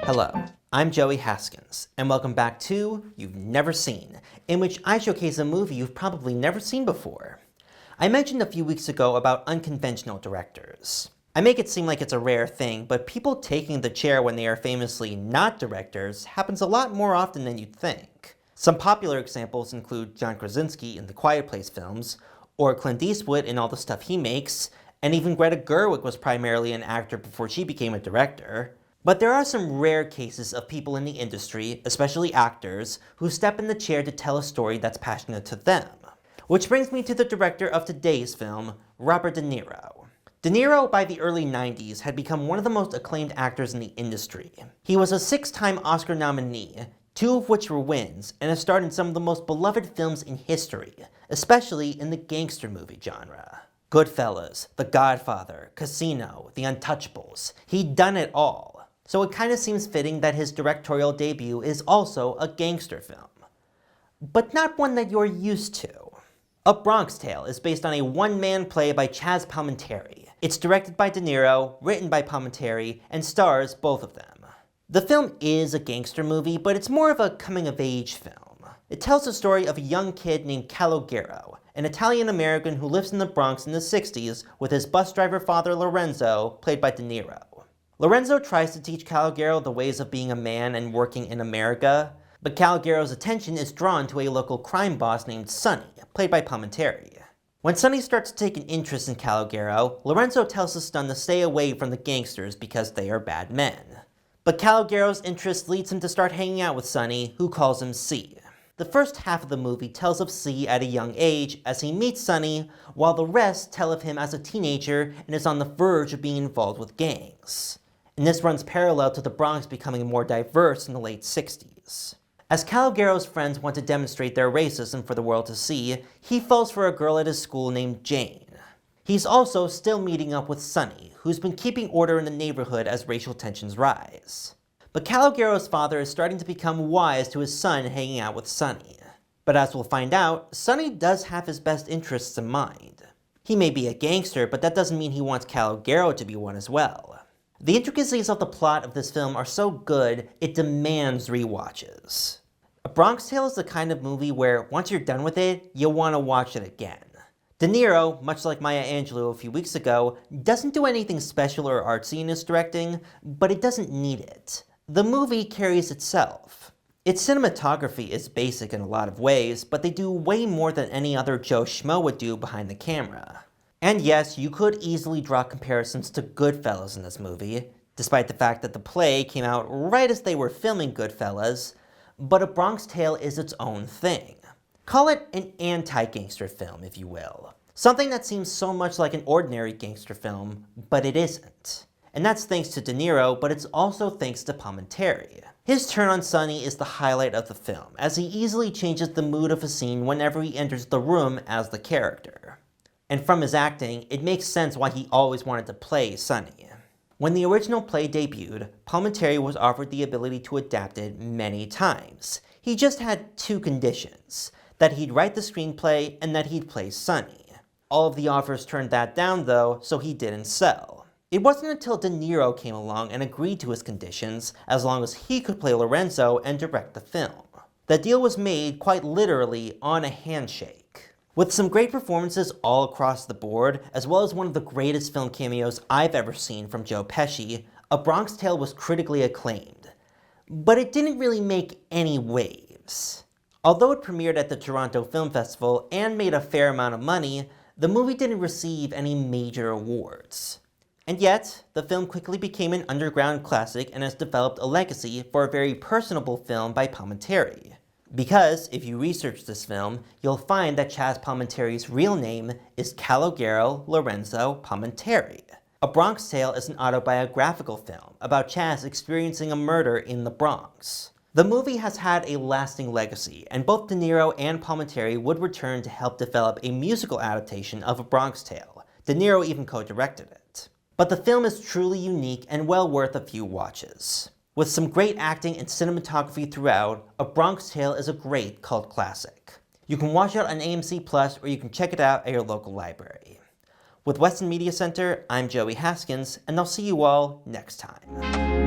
Hello, I'm Joey Haskins, and welcome back to You've Never Seen, in which I showcase a movie you've probably never seen before. I mentioned a few weeks ago about unconventional directors. I make it seem like it's a rare thing, but people taking the chair when they are famously not directors happens a lot more often than you'd think. Some popular examples include John Krasinski in the Quiet Place films, or Clint Eastwood in all the stuff he makes, and even Greta Gerwig was primarily an actor before she became a director. But there are some rare cases of people in the industry, especially actors, who step in the chair to tell a story that's passionate to them. Which brings me to the director of today's film, Robert De Niro. De Niro, by the early 90s, had become one of the most acclaimed actors in the industry. He was a 6-time Oscar nominee, 2 of which were wins, and has starred in some of the most beloved films in history, especially in the gangster movie genre. Goodfellas, The Godfather, Casino, The Untouchables. He'd done it all. So it kind of seems fitting that his directorial debut is also a gangster film. But not one that you're used to. A Bronx Tale is based on a one-man play by Chaz Palminteri. It's directed by De Niro, written by Palminteri, and stars both of them. The film is a gangster movie, but it's more of a coming-of-age film. It tells the story of a young kid named Calogero, an Italian-American who lives in the Bronx in the 60s with his bus driver father Lorenzo, played by De Niro. Lorenzo tries to teach Calogero the ways of being a man and working in America, but Calogero's attention is drawn to a local crime boss named Sonny, played by Palminteri. When Sonny starts to take an interest in Calogero, Lorenzo tells his son to stay away from the gangsters because they are bad men. But Calogero's interest leads him to start hanging out with Sonny, who calls him C. The first half of the movie tells of C at a young age as he meets Sonny, while the rest tell of him as a teenager and is on the verge of being involved with gangs. And this runs parallel to the Bronx becoming more diverse in the late 60s. As Calogero's friends want to demonstrate their racism for the world to see, he falls for a girl at his school named Jane. He's also still meeting up with Sonny, who's been keeping order in the neighborhood as racial tensions rise. But Calogero's father is starting to become wise to his son hanging out with Sonny. But as we'll find out, Sonny does have his best interests in mind. He may be a gangster, but that doesn't mean he wants Calogero to be one as well. The intricacies of the plot of this film are so good, it demands rewatches. A Bronx Tale is the kind of movie where, once you're done with it, you'll want to watch it again. De Niro, much like Maya Angelou a few weeks ago, doesn't do anything special or artsy in his directing, but it doesn't need it. The movie carries itself. Its cinematography is basic in a lot of ways, but they do way more than any other Joe Schmo would do behind the camera. And yes, you could easily draw comparisons to Goodfellas in this movie, despite the fact that the play came out right as they were filming Goodfellas, but A Bronx Tale is its own thing. Call it an anti-gangster film, if you will. Something that seems so much like an ordinary gangster film, but it isn't. And that's thanks to De Niro, but it's also thanks to Palminteri. His turn on Sonny is the highlight of the film, as he easily changes the mood of a scene whenever he enters the room as the character. And from his acting, it makes sense why he always wanted to play Sonny. When the original play debuted, Palminteri was offered the ability to adapt it many times. He just had 2 conditions: that he'd write the screenplay and that he'd play Sonny. All of the offers turned that down though, so he didn't sell. It wasn't until De Niro came along and agreed to his conditions, as long as he could play Lorenzo and direct the film. The deal was made quite literally on a handshake. With some great performances all across the board, as well as one of the greatest film cameos I've ever seen from Joe Pesci, A Bronx Tale was critically acclaimed. But it didn't really make any waves. Although it premiered at the Toronto Film Festival and made a fair amount of money, the movie didn't receive any major awards. And yet, the film quickly became an underground classic and has developed a legacy for a very personable film by Palminteri. Because, if you research this film, you'll find that Chaz Palminteri's real name is Calogero Lorenzo Palminteri. A Bronx Tale is an autobiographical film about Chaz experiencing a murder in the Bronx. The movie has had a lasting legacy, and both De Niro and Palminteri would return to help develop a musical adaptation of A Bronx Tale. De Niro even co-directed it. But the film is truly unique and well worth a few watches. With some great acting and cinematography throughout, A Bronx Tale is a great cult classic. You can watch it on AMC Plus, or you can check it out at your local library. With Weston Media Center, I'm Joey Haskins, and I'll see you all next time.